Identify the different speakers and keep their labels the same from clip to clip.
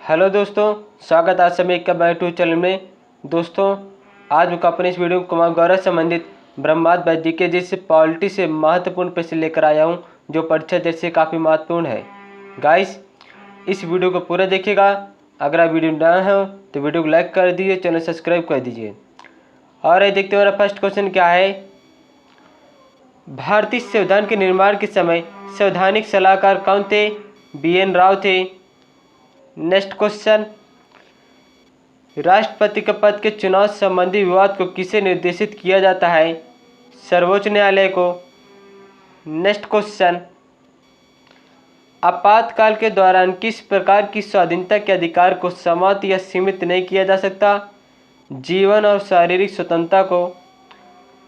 Speaker 1: Hello दोस्तों, स्वागत है आप सभी का मेरे यूट्यूब चैनल में। दोस्तों, आज मैं अपने इस वीडियो में कुमार गौरव संबंधित ब्रह्मांड वैदिक के जैसे पॉलिटी से महत्वपूर्ण प्रश्न लेकर आया हूं, जो परीक्षा जैसे काफ़ी महत्वपूर्ण है। गाइस, इस वीडियो को पूरा देखिएगा। अगर आप वीडियो नया हो तो वीडियो को लाइक कर दीजिए, चैनल सब्सक्राइब कर दीजिए। और ये देखते मेरा फर्स्ट क्वेश्चन क्या है। भारतीय संविधान के निर्माण के समय संवैधानिक सलाहकार कौन थे? BN राव थे। नेक्स्ट क्वेश्चन, राष्ट्रपति के पद के चुनाव संबंधी विवाद को किसे निर्देशित किया जाता है? सर्वोच्च न्यायालय को। नेक्स्ट क्वेश्चन, आपातकाल के दौरान किस प्रकार की स्वाधीनता के अधिकार को समाप्त या सीमित नहीं किया जा सकता? जीवन और शारीरिक स्वतंत्रता को।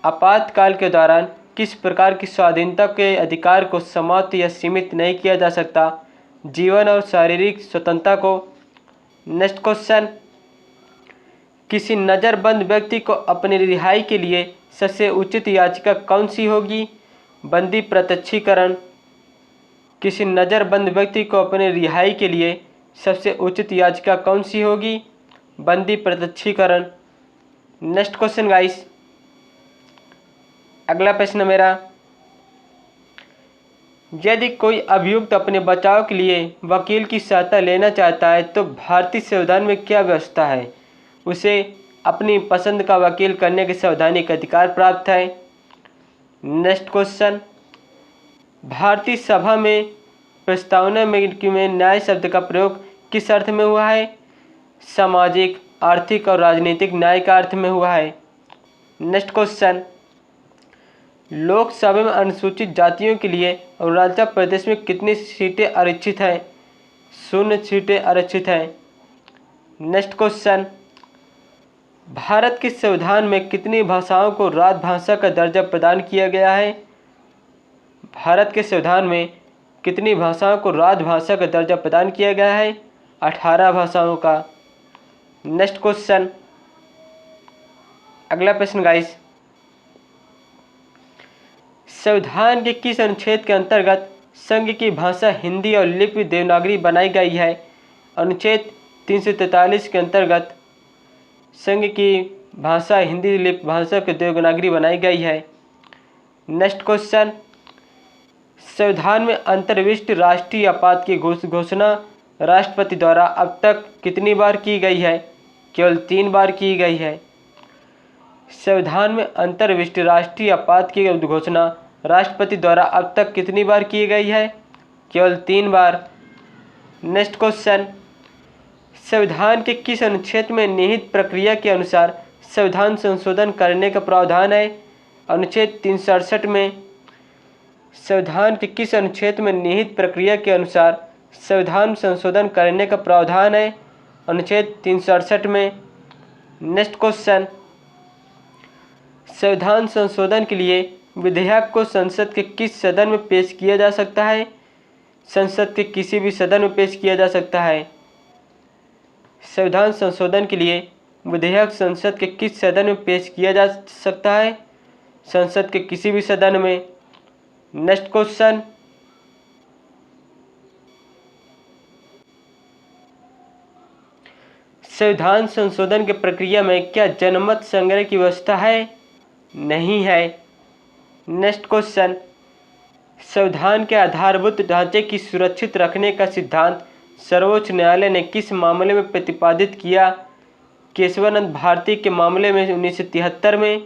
Speaker 1: आपातकाल के दौरान किस प्रकार की स्वाधीनता के अधिकार को समाप्त या सीमित नहीं किया जा सकता? जीवन और शारीरिक स्वतंत्रता को। नेक्स्ट क्वेश्चन, किसी नज़रबंद व्यक्ति को अपनी रिहाई के लिए सबसे उचित याचिका कौन सी होगी? बंदी प्रत्यक्षीकरण। किसी नज़रबंद व्यक्ति को अपनी रिहाई के लिए सबसे उचित याचिका कौन सी होगी? बंदी प्रत्यक्षीकरण। नेक्स्ट क्वेश्चन गाइस, अगला प्रश्न मेरा, यदि कोई अभियुक्त अपने बचाव के लिए वकील की सहायता लेना चाहता है तो भारतीय संविधान में क्या व्यवस्था है? उसे अपनी पसंद का वकील करने के संवैधानिक अधिकार प्राप्त है। नेक्स्ट क्वेश्चन, भारतीय सभा में प्रस्तावना में न्याय शब्द का प्रयोग किस अर्थ में हुआ है? सामाजिक, आर्थिक और राजनीतिक न्याय का अर्थ में हुआ है। नेक्स्ट क्वेश्चन, लोकसभा में अनुसूचित जातियों के लिए अरुणाचल प्रदेश में कितनी सीटें आरक्षित हैं? 0 सीटें आरक्षित हैं। नेक्स्ट क्वेश्चन, भारत के संविधान में कितनी भाषाओं को राजभाषा का दर्जा प्रदान किया गया है? भारत के संविधान में कितनी भाषाओं को राजभाषा का दर्जा प्रदान किया गया है? 18 भाषाओं का। नेक्स्ट क्वेश्चन, अगला प्रश्न गाइस, संविधान के किस अनुच्छेद के अंतर्गत संघ की भाषा हिंदी और लिपि देवनागरी बनाई गई है? अनुच्छेद 343 के अंतर्गत संघ की भाषा हिंदी लिपि भाषा की देवनागरी बनाई गई है। नेक्स्ट क्वेश्चन, संविधान में अंतर्विष्ट राष्ट्रीय आपात की घोषणा राष्ट्रपति द्वारा अब तक कितनी बार की गई है? केवल 3 बार की गई है। संविधान में अंतर्विष्ट राष्ट्रीय आपात की घोषणा राष्ट्रपति द्वारा अब तक कितनी बार की गई है? केवल 3 बार। नेक्स्ट क्वेश्चन, संविधान के किस अनुच्छेद में निहित प्रक्रिया के अनुसार संविधान संशोधन करने का प्रावधान है? अनुच्छेद 368 में। संविधान के किस अनुच्छेद में निहित प्रक्रिया के अनुसार संविधान संशोधन करने का प्रावधान है? अनुच्छेद 368 में। नेक्स्ट क्वेश्चन, संविधान संशोधन के लिए विधेयक को संसद के किस सदन में पेश किया जा सकता है? संसद के किसी भी सदन में पेश किया जा सकता है। संविधान संशोधन के लिए विधेयक संसद के किस सदन में पेश किया जा सकता है? संसद के किसी भी सदन में। नेक्स्ट क्वेश्चन, संविधान संशोधन की प्रक्रिया में क्या जनमत संग्रह की व्यवस्था है? नहीं है। नेक्स्ट क्वेश्चन, संविधान के आधारभूत ढांचे की सुरक्षित रखने का सिद्धांत सर्वोच्च न्यायालय ने किस मामले में प्रतिपादित किया? केशवानंद भारती के मामले में 1973 में।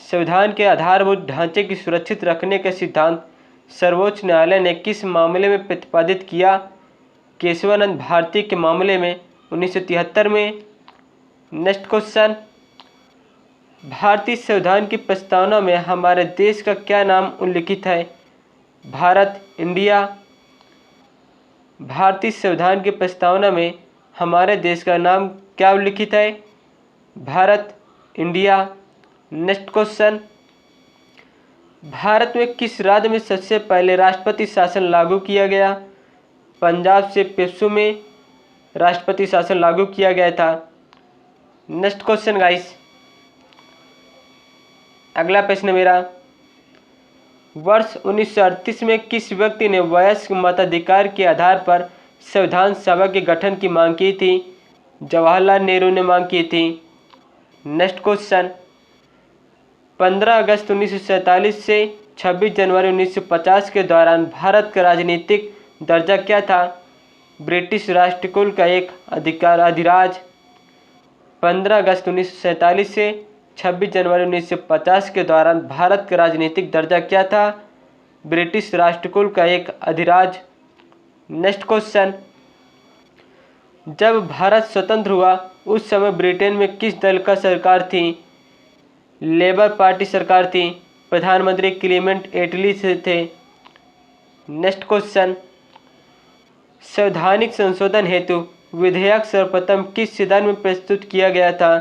Speaker 1: संविधान के आधारभूत ढांचे की सुरक्षित रखने का सिद्धांत सर्वोच्च न्यायालय ने किस मामले में प्रतिपादित किया? केशवानंद भारती के मामले में 1973 में। नेक्स्ट क्वेश्चन, भारतीय संविधान की प्रस्तावना में हमारे देश का क्या नाम उल्लिखित है? भारत, इंडिया। भारतीय संविधान की प्रस्तावना में हमारे देश का नाम क्या उल्लिखित है? Bharat, India. Next question, Bharat में किस राज्य में सबसे पहले राष्ट्रपति शासन लागू किया गया? पंजाब से पेशु में राष्ट्रपति शासन लागू किया गया था। नेक्स्ट क्वेश्चन गाइस, अगला प्रश्न मेरा, वर्ष 1938 में किस व्यक्ति ने वयस्क मताधिकार के आधार पर संविधान सभा के गठन की मांग की थी? जवाहरलाल नेहरू ने मांग की थी। नेक्स्ट क्वेश्चन, 15 अगस्त 1947 से 26 जनवरी 1950 के दौरान भारत का राजनीतिक दर्जा क्या था? ब्रिटिश राष्ट्रकुल का एक अधिराज। 15 अगस्त 1947 से 26 जनवरी 1950 के दौरान भारत का राजनीतिक दर्जा क्या था? ब्रिटिश राष्ट्रकुल का एक अधिराज। नेक्स्ट क्वेश्चन, जब भारत स्वतंत्र हुआ उस समय ब्रिटेन में किस दल का सरकार थी? लेबर पार्टी सरकार थी। प्रधानमंत्री क्लीमेंट एटली से थे। नेक्स्ट क्वेश्चन, संवैधानिक संशोधन हेतु विधेयक सर्वप्रथम किस सदन में प्रस्तुत किया गया था?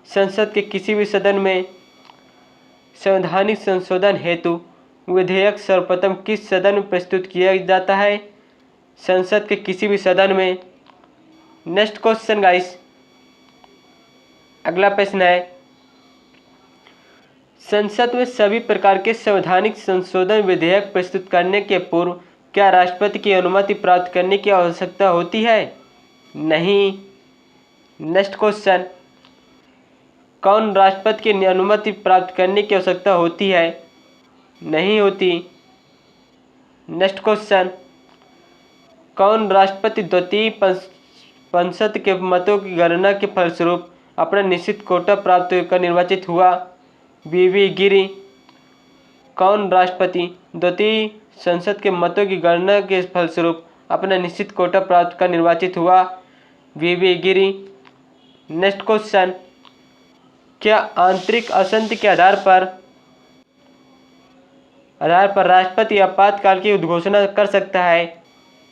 Speaker 1: संसद के किसी भी सदन में संवैधानिक संशोधन हेतु विधेयक सर्वप्रथम किस सदन में प्रस्तुत किया जाता है? संसद के किसी भी सदन में। नेक्स्ट क्वेश्चन गाइस, अगला प्रश्न है, संसद में सभी प्रकार के संवैधानिक संशोधन विधेयक प्रस्तुत करने के पूर्व क्या राष्ट्रपति की अनुमति प्राप्त करने की आवश्यकता होती है? नहीं। नेक्स्ट क्वेश्चन, कौन राष्ट्रपति की अनुमति प्राप्त करने की आवश्यकता होती है? नहीं होती। नेक्स्ट क्वेश्चन, कौन राष्ट्रपति द्वितीय पंसद के मतों की गणना के फलस्वरूप अपना निश्चित कोटा प्राप्त कर निर्वाचित हुआ? वीवी गिरी। कौन राष्ट्रपति द्वितीय संसद के मतों की गणना के फलस्वरूप अपना निश्चित कोटा प्राप्त कर निर्वाचित हुआ? वीवी गिरी। नेक्स्ट क्वेश्चन, क्या आंतरिक असंतुलन के आधार पर राष्ट्रपति आपातकाल की उद्घोषणा कर सकता है?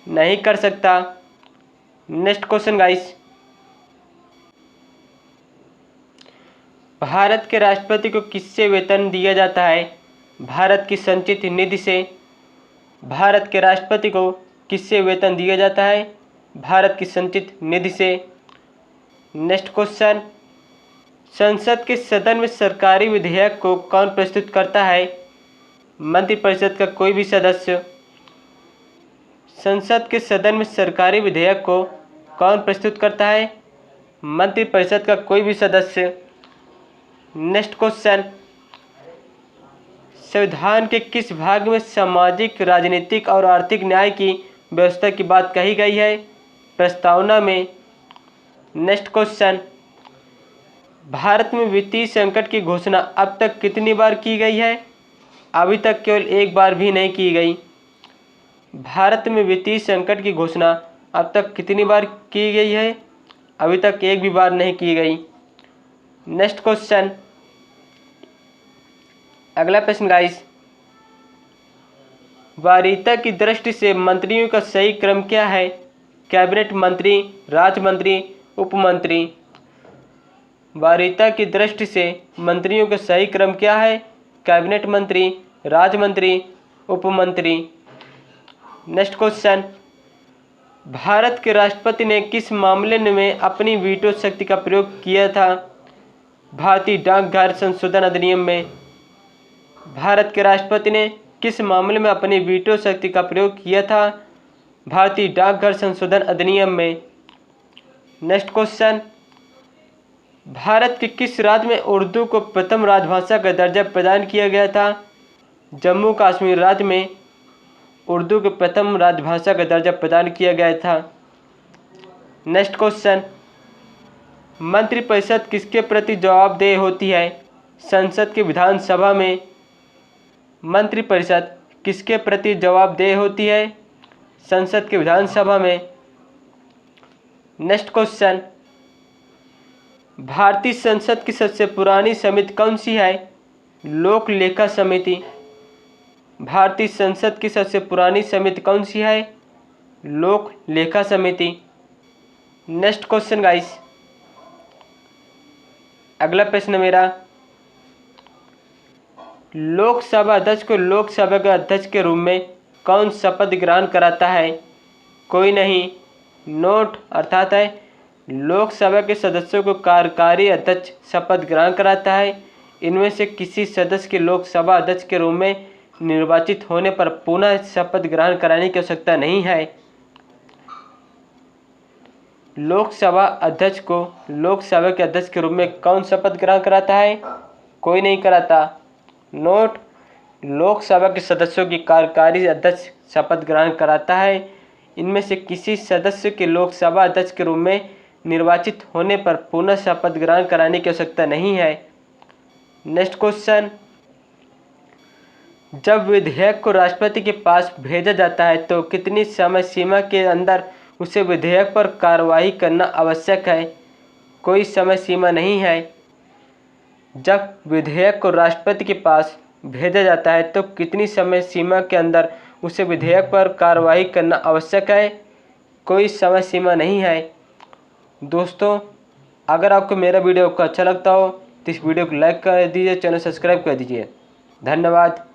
Speaker 1: नहीं कर सकता। नेक्स्ट क्वेश्चन गाइस, भारत के राष्ट्रपति को किससे वेतन दिया जाता है? भारत की संचित निधि से। भारत के राष्ट्रपति को किससे वेतन दिया जाता है? भारत की संचित निधि से। नेक्स्ट क्वेश्चन, संसद के सदन में सरकारी विधेयक को कौन प्रस्तुत करता है? मंत्रिपरिषद का कोई भी सदस्य। संसद के सदन में सरकारी विधेयक को कौन प्रस्तुत करता है? मंत्रिपरिषद का कोई भी सदस्य। नेक्स्ट क्वेश्चन, संविधान के किस भाग में सामाजिक, राजनीतिक और आर्थिक न्याय की व्यवस्था की बात कही गई है? प्रस्तावना में। नेक्स्ट क्वेश्चन, भारत में वित्तीय संकट की घोषणा अब तक कितनी बार की गई है? अभी तक केवल एक बार भी नहीं की गई। भारत में वित्तीय संकट की घोषणा अब तक कितनी बार की गई है? अभी तक एक भी बार नहीं की गई। नेक्स्ट क्वेश्चन, अगला प्रश्न गाइस, वरीयता की दृष्टि से मंत्रियों का सही क्रम क्या है? कैबिनेट मंत्री, राज्य मंत्री, उपमंत्री। वरीयता की दृष्टि से मंत्रियों का सही क्रम क्या है? कैबिनेट मंत्री, राज्य मंत्री, उपमंत्री। नेक्स्ट क्वेश्चन, भारत के राष्ट्रपति ने किस मामले में अपनी वीटो शक्ति का प्रयोग किया था? भारतीय डाकघर संशोधन अधिनियम में। भारत के राष्ट्रपति ने किस मामले में अपनी वीटो शक्ति का प्रयोग किया था? भारतीय डाकघर संशोधन अधिनियम में। नेक्स्ट क्वेश्चन, भारत के किस राज्य में उर्दू को प्रथम राजभाषा का दर्जा प्रदान किया गया था? जम्मू कश्मीर राज्य में उर्दू को प्रथम राजभाषा का दर्जा प्रदान किया गया था। नेक्स्ट क्वेश्चन, मंत्रिपरिषद किसके प्रति जवाबदेह होती है? संसद की विधानसभा में। मंत्रिपरिषद किसके प्रति जवाबदेह होती है? संसद की विधानसभा में। नेक्स्ट क्वेश्चन, भारतीय संसद की सबसे पुरानी समिति कौन सी है? लोक लेखा समिति। भारतीय संसद की सबसे पुरानी समिति कौन सी है? लोक लेखा समिति। नेक्स्ट क्वेश्चन गाइस, अगला प्रश्न मेरा, लोकसभा अध्यक्ष को लोकसभा के अध्यक्ष के रूप में कौन शपथ ग्रहण कराता है? कोई नहीं। नोट अर्थात है लोकसभा के सदस्यों को कार्यकारी अध्यक्ष शपथ ग्रहण कराता है। इनमें से किसी सदस्य के लोकसभा अध्यक्ष के रूप में निर्वाचित होने पर पुनः शपथ ग्रहण कराने की आवश्यकता नहीं है। लोकसभा अध्यक्ष को लोकसभा के अध्यक्ष के रूप में कौन शपथ ग्रहण कराता है? कोई नहीं कराता। नोट, लोकसभा के सदस्यों की कार्यकारी अध्यक्ष शपथ ग्रहण कराता है। इनमें से किसी सदस्य के लोकसभा अध्यक्ष के रूप में निर्वाचित होने पर पुनः शपथ ग्रहण कराने की आवश्यकता नहीं है। नेक्स्ट क्वेश्चन, जब विधेयक को राष्ट्रपति के पास भेजा जाता है तो कितनी समय सीमा के अंदर उसे विधेयक पर कार्रवाई करना आवश्यक है? कोई समय सीमा नहीं है। जब विधेयक को राष्ट्रपति के पास भेजा जाता है तो कितनी समय सीमा के अंदर उसे विधेयक पर कार्रवाई करना आवश्यक है? कोई समय सीमा नहीं है। दोस्तों, अगर आपको मेरा वीडियो अच्छा लगता हो तो इस वीडियो को लाइक कर दीजिए, चैनल सब्सक्राइब कर दीजिए। धन्यवाद।